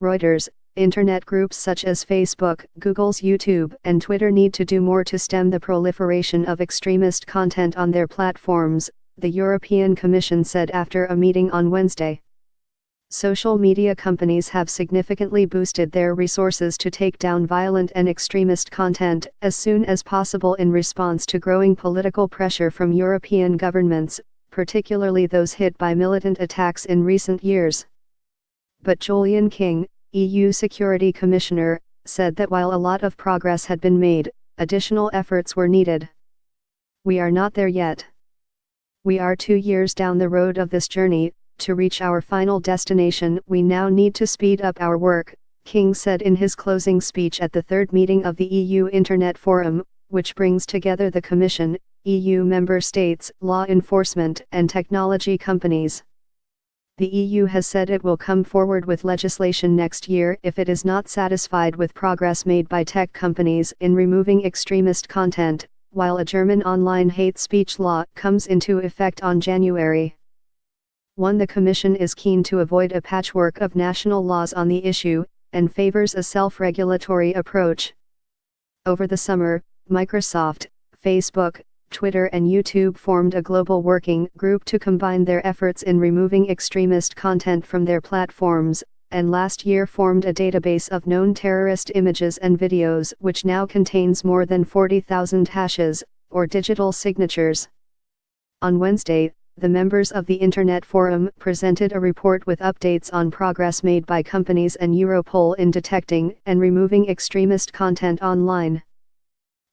Reuters, internet groups such as Facebook, Google's YouTube, and Twitter need to do more to stem the proliferation of extremist content on their platforms, the European Commission said after a meeting on Wednesday. Social media companies have significantly boosted their resources to take down violent and extremist content as soon as possible in response to growing political pressure from European governments, particularly those hit by militant attacks in recent years. But Julian King, EU Security Commissioner, said that while a lot of progress had been made, additional efforts were needed. We are not there yet. We are 2 years down the road of this journey. To reach our final destination, we now need to speed up our work, King said in his closing speech at the third meeting of the EU Internet Forum, which brings together the Commission, EU member states, law enforcement, and technology companies. The EU has said it will come forward with legislation next year if it is not satisfied with progress made by tech companies in removing extremist content, while a German online hate speech law comes into effect on January 1. The Commission is keen to avoid a patchwork of national laws on the issue, and favors a self-regulatory approach. Over the summer, Microsoft, Facebook, Twitter and YouTube formed a global working group to combine their efforts in removing extremist content from their platforms, and last year formed a database of known terrorist images and videos which now contains more than 40,000 hashes, or digital signatures. On Wednesday, the members of the Internet Forum presented a report with updates on progress made by companies and Europol in detecting and removing extremist content online.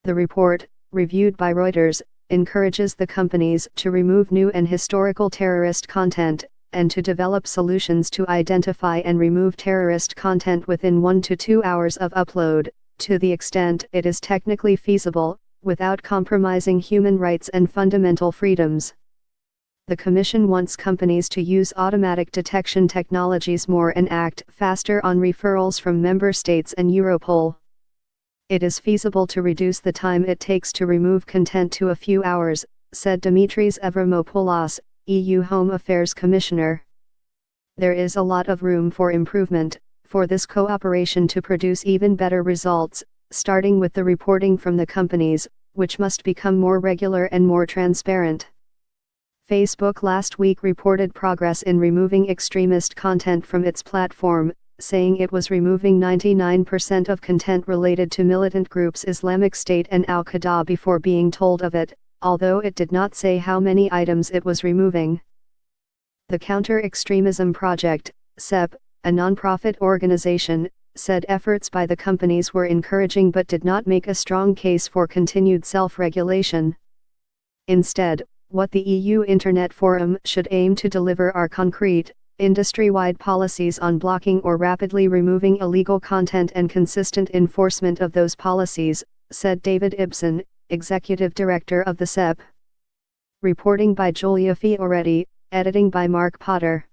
The report, reviewed by Reuters, encourages the companies to remove new and historical terrorist content, and to develop solutions to identify and remove terrorist content within 1 to 2 hours of upload, to the extent it is technically feasible, without compromising human rights and fundamental freedoms. The Commission wants companies to use automatic detection technologies more and act faster on referrals from member states and Europol. It is feasible to reduce the time it takes to remove content to a few hours, said Dimitris Avramopoulos, EU Home Affairs Commissioner. There is a lot of room for improvement, for this cooperation to produce even better results, starting with the reporting from the companies, which must become more regular and more transparent. Facebook last week reported progress in removing extremist content from its platform, saying it was removing 99% of content related to militant groups Islamic State and Al-Qaeda before being told of it, although it did not say how many items it was removing. The Counter-Extremism Project, CEP, a non-profit organization, said efforts by the companies were encouraging but did not make a strong case for continued self-regulation. Instead, what the EU Internet Forum should aim to deliver are concrete, industry-wide policies on blocking or rapidly removing illegal content and consistent enforcement of those policies, said David Ibsen, Executive Director of the CEP. Reporting by Giulia Fioretti, editing by Mark Potter.